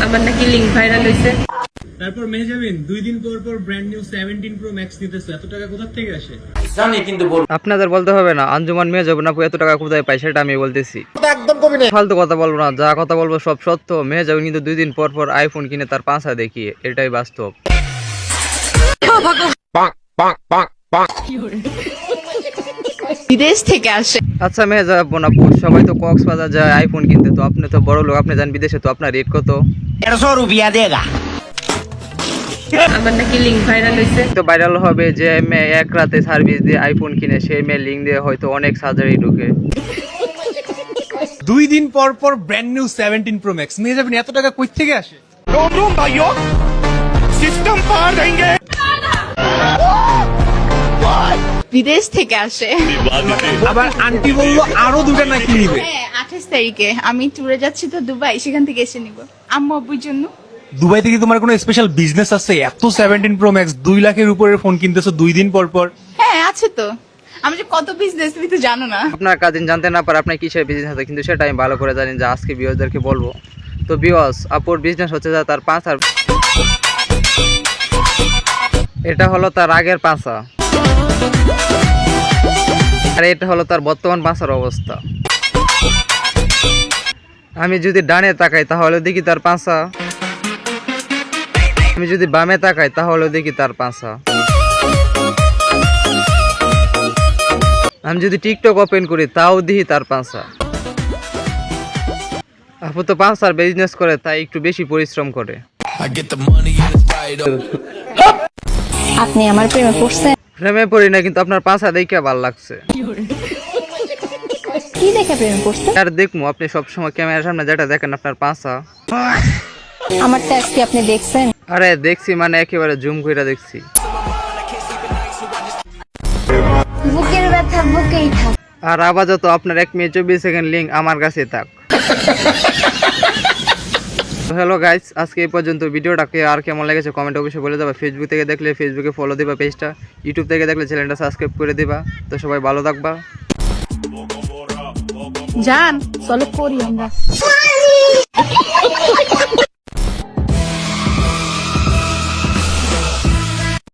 আমার নাকি link viral হইছে। তারপর মেহজাবিন 2 দিন পর পর ব্র্যান্ড নিউ 17 প্রো ম্যাক্স নিতেছে, এত টাকা কোথা থেকে আসে? আপনাদের বলতে হবে না, আঞ্জুমান মেহজাবিন আপু এত টাকা কোথায় পায় সেটা আমি বলতেছি। একদম কবি নেই, ফালতু কথা বলবো না, যা কথা বলবো সব সত্য। মেহজাবিন কিন্তু 2 দিন পর পর আইফোন কিনে তার পাঁচা দেখিয়ে, এটাই বাস্তব। বিদেশ থেকে আসে। আচ্ছা মেহজাবিন আপু, সবাই তো কক্সবাজার যায় আইফোন কিনতে, তো আপনি তো বড় লোক, আপনি যান বিদেশে, তো আপনার রেট কত? 150 रुपया देगा। আমার নাকি লিংক ভাইরাল হইছে। তো ভাইরাল হবে যে মেয়ে এক রাতে সার্ভিস দিয়ে আইফোন কিনে, সেই মেয়ে লিঙ্ক দিয়ে হয়তো অনেক সার্জারি ঢুকে। 2 দিন পর পর brand new 17 Pro Max Mehjabin এত টাকা কই থেকে আসে? रोम रोम भाइयों, सिस्टम पार देंगे। বিদেশ থেকে আসে। আবার আন্টি বললো আরো দুটো নাকি নিবে। হ্যাঁ 28 তারিখে আমি ট্যুরে যাচ্ছি তো দুবাই, সেখান থেকে এসে নিব আম্মু আব্বুর জন্য। দুবাই থেকে তোমার কোনো স্পেশাল বিজনেস আছে? এত 17 প্রো ম্যাক্স 2 লাখের উপরের ফোন কিনতেছো 2 দিন পর পর। হ্যাঁ আছে তো, আমি যে কত বিজনেস তুমি তো জানো না। আপনার কাজিন জানতে না পারে আপনার কিসের বিজনেস আছে, কিন্তু সেটা আমি ভালো করে জানি, যে আজকে ভিউয়ারদেরকে বলবো। তো ভিউয়ার্স, আপুর বিজনেস হচ্ছে যে তার পাঁচা। এটা হলো তার আগের পাঁচা, আর এটা হলো তার বর্তমান পাঁচার অবস্থা। আমি যদি ডানে তাকাই তাহলে দেখি তার পাঁচা, আমি যদি বামে তাকাই তাহলে দেখি তার পাঁচা। আমি যদি টিকটক ওপেন করি তাও দেখি তার পাঁচা। আপু তো পাঁচার বিজনেস করে, তাই একটু বেশি পরিশ্রম করে। আপনি আমার প্রেমে পড়ছেন? প্রেমে পড়ি না, কিন্তু আপনার পাঁচা দেখে ভালো লাগছে। কি দেখে প্রেমে পড়ছেন? আর দেখবো আপনি সবসময় ক্যামেরার সামনে যেটা দেখেন আপনার পাঁচা। আমার ট্যাক্স কি আপনি দেখছেন? আরে দেখছি মানে একেবারে জুম করে দেখছি। বুকের ব্যথা বুকেই থাক। আর আপাতত আপনার 1 মিনিট 24 সেকেন্ড লিঙ্ক আমার কাছে থাক। হ্যালো গাইস, আজকে এই পর্যন্ত। ভিডিওটাকে আর কেমন লেগেছে কমেন্ট অবশ্যই বলে দেবা। ফেসবুক থেকে দেখলে ফেসবুকে ফলো দিবা পেজটা, ইউটিউব থেকে দেখলে চ্যানেলটা সাবস্ক্রাইব করে দিবা। তো সবাই ভালো থাকবা। জান চলো করি আমরা।